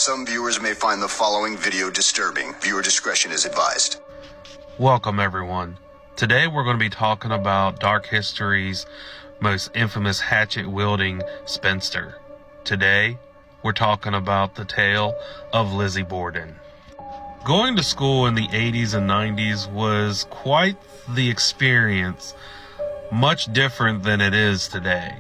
Some viewers may find the following video disturbing. Viewer discretion is advised. Welcome everyone. Today we're going to be talking about dark history's most infamous hatchet wielding spinster. Today we're talking about the tale of Lizzie Borden. Going to school in the 80s and 90s was quite the experience, much different than it is today.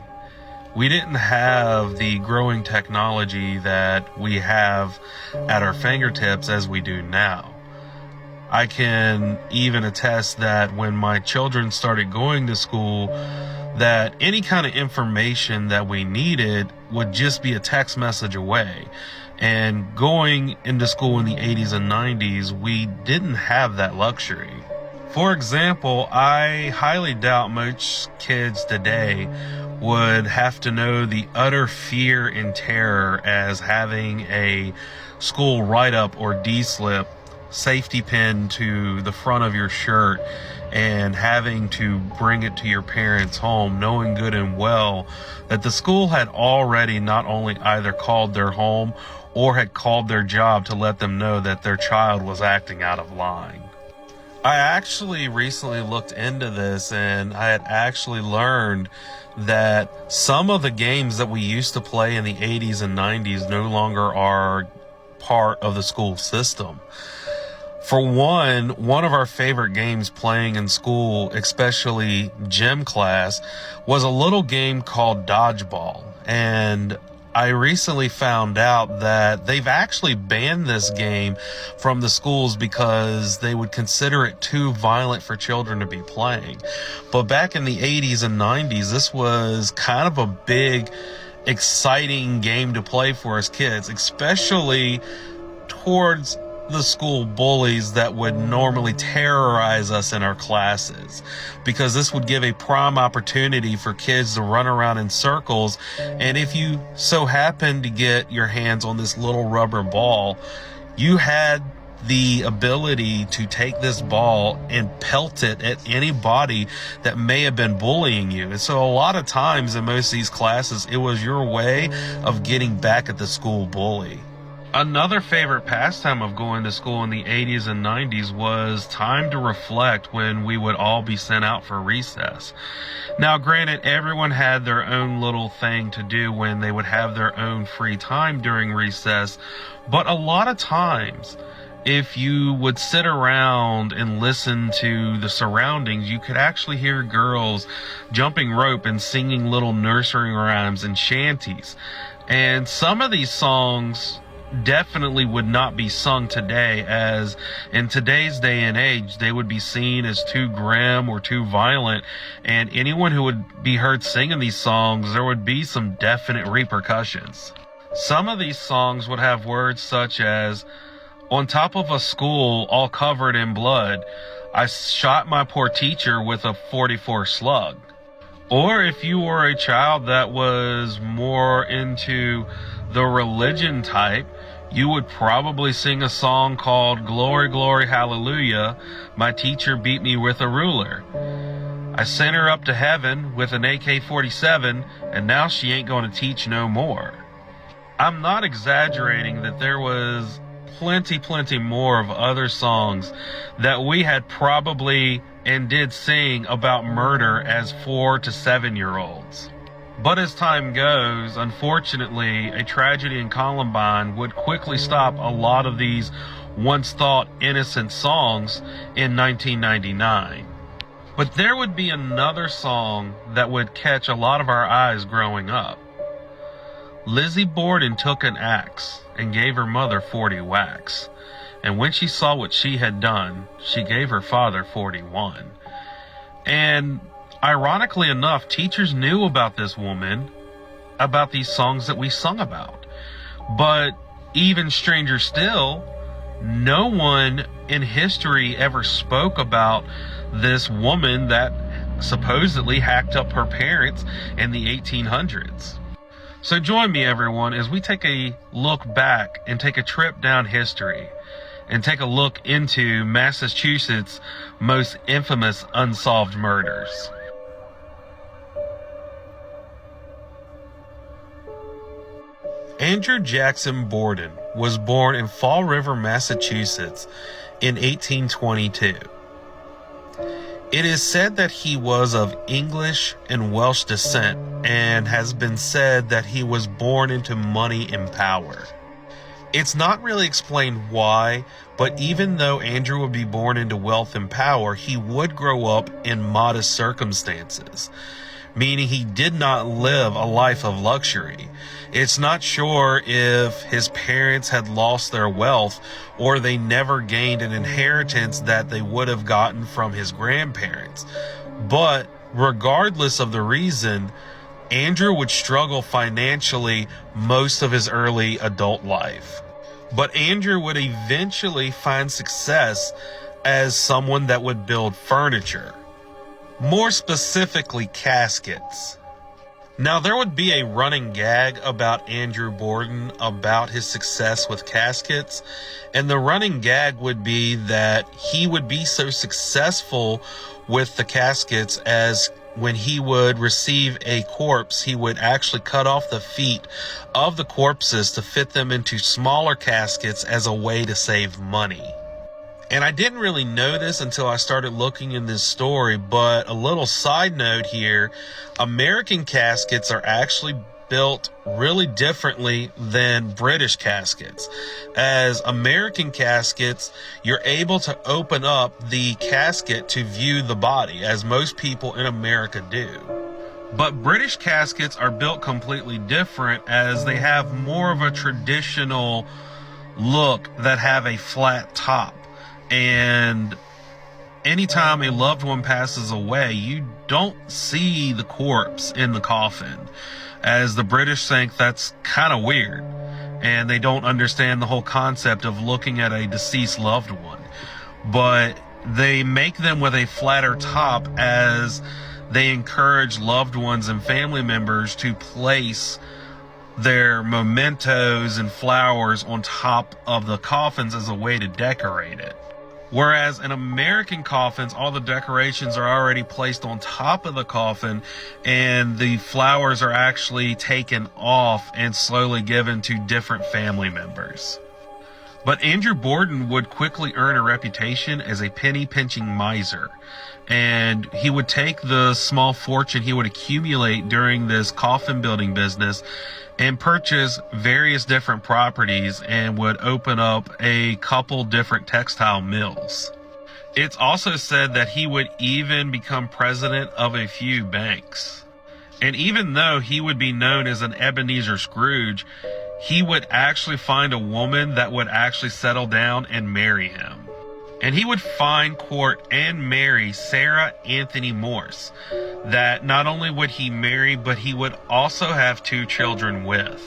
We didn't have the growing technology that we have at our fingertips as we do now. I can even attest that when my children started going to school, that any kind of information that we needed would just be a text message away. And going into school in the 80s and 90s, we didn't have that luxury. For example, I highly doubt most kids today would have to know the utter fear and terror as having a school write-up or D-slip safety pin to the front of your shirt and having to bring it to your parents' home, knowing good and well that the school had already not only either called their home or had called their job to let them know that their child was acting out of line. I actually recently looked into this, and I had actually learned that some of the games that we used to play in the 80s and 90s no longer are part of the school system. For one of our favorite games playing in school, especially gym class, was a little game called Dodgeball. And I recently found out that they've actually banned this game from the schools because they would consider it too violent for children to be playing. But back in the 80s and 90s, this was kind of a big, exciting game to play for us kids, especially towards the school bullies that would normally terrorize us in our classes, because this would give a prime opportunity for kids to run around in circles. And if you so happen to get your hands on this little rubber ball, you had the ability to take this ball and pelt it at anybody that may have been bullying you. And so a lot of times in most of these classes, it was your way of getting back at the school bully. Another favorite pastime of going to school in the 80s and 90s was time to reflect, when we would all be sent out for recess. Now, granted, everyone had their own little thing to do when they would have their own free time during recess, but a lot of times, if you would sit around and listen to the surroundings, you could actually hear girls jumping rope and singing little nursery rhymes and shanties. And some of these songs definitely would not be sung today, as in today's day and age they would be seen as too grim or too violent, and anyone who would be heard singing these songs, there would be some definite repercussions. Some of these songs would have words such as, "On top of a school all covered in blood, I shot my poor teacher with a 44 slug." Or if you were a child that was more into the religion type, you would probably sing a song called "Glory, Glory, Hallelujah, my teacher beat me with a ruler. I sent her up to heaven with an AK-47, and now she ain't gonna teach no more." I'm not exaggerating that there was plenty more of other songs that we had probably and did sing about murder as 4 to 7-year-olds. But as time goes, unfortunately, a tragedy in Columbine would quickly stop a lot of these once thought innocent songs in 1999. But there would be another song that would catch a lot of our eyes growing up. Lizzie Borden took an axe and gave her mother 40 whacks. And when she saw what she had done, she gave her father 41. And ironically enough, teachers knew about this woman, about these songs that we sung about. But even stranger still, no one in history ever spoke about this woman that supposedly hacked up her parents in the 1800s. So join me, everyone, as we take a look back and take a trip down history and take a look into Massachusetts' most infamous unsolved murders. Andrew Jackson Borden was born in Fall River, Massachusetts in 1822. It is said that he was of English and Welsh descent, and has been said that he was born into money and power. It's not really explained why, but even though Andrew would be born into wealth and power, he would grow up in modest circumstances, meaning he did not live a life of luxury. It's not sure if his parents had lost their wealth or they never gained an inheritance that they would have gotten from his grandparents. But regardless of the reason, Andrew would struggle financially most of his early adult life. But Andrew would eventually find success as someone that would build furniture. More specifically, caskets. Now, there would be a running gag about Andrew Borden about his success with caskets, and the running gag would be that he would be so successful with the caskets as when he would receive a corpse, he would actually cut off the feet of the corpses to fit them into smaller caskets as a way to save money. And I didn't really know this until I started looking in this story, but a little side note here, American caskets are actually built really differently than British caskets. As American caskets, you're able to open up the casket to view the body, as most people in America do. But British caskets are built completely different, as they have more of a traditional look that have a flat top. And anytime a loved one passes away, you don't see the corpse in the coffin, as the British think that's kind of weird, and they don't understand the whole concept of looking at a deceased loved one. But they make them with a flatter top, as they encourage loved ones and family members to place their mementos and flowers on top of the coffins as a way to decorate it. Whereas in American coffins, all the decorations are already placed on top of the coffin, and the flowers are actually taken off and slowly given to different family members. But Andrew Borden would quickly earn a reputation as a penny-pinching miser, and he would take the small fortune he would accumulate during this coffin building business and purchase various different properties, and would open up a couple different textile mills. It's also said that he would even become president of a few banks. And even though he would be known as an Ebenezer Scrooge, he would actually find a woman that would actually settle down and marry him. And he would find, court, and marry Sarah Anthony Morse, that not only would he marry, but he would also have 2 children with.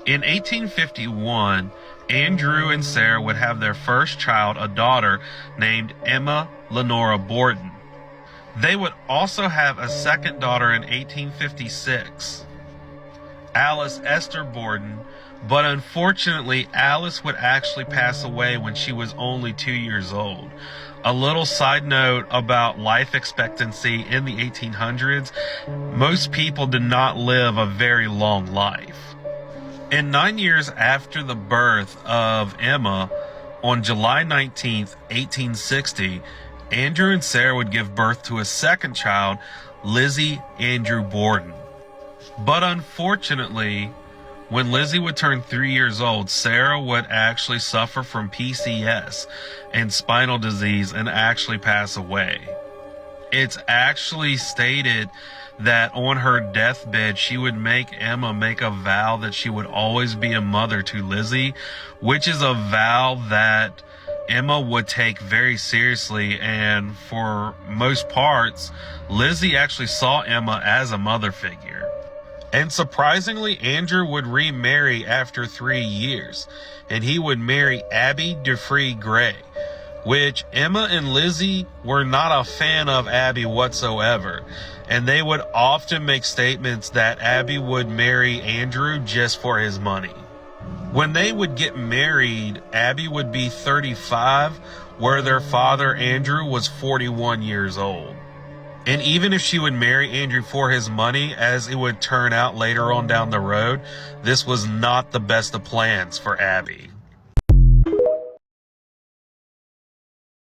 In 1851, Andrew and Sarah would have their first child, a daughter named Emma Lenora Borden. They would also have a second daughter in 1856, Alice Esther Borden, but unfortunately, Alice would actually pass away when she was only 2 years old. A little side note about life expectancy in the 1800s, most people did not live a very long life. And 9 years after the birth of Emma, on July 19th, 1860, Andrew and Sarah would give birth to a second child, Lizzie Andrew Borden. But unfortunately, when Lizzie would turn 3 years old, Sarah would actually suffer from PCS and spinal disease and actually pass away. It's actually stated that on her deathbed, she would make Emma make a vow that she would always be a mother to Lizzie, which is a vow that Emma would take very seriously. And for most parts, Lizzie actually saw Emma as a mother figure. And surprisingly, Andrew would remarry after 3 years, and he would marry Abby DeFree Gray, which Emma and Lizzie were not a fan of Abby whatsoever, and they would often make statements that Abby would marry Andrew just for his money. When they would get married, Abby would be 35, where their father Andrew was 41 years old. And even if she would marry Andrew for his money, as it would turn out later on down the road, this was not the best of plans for Abby.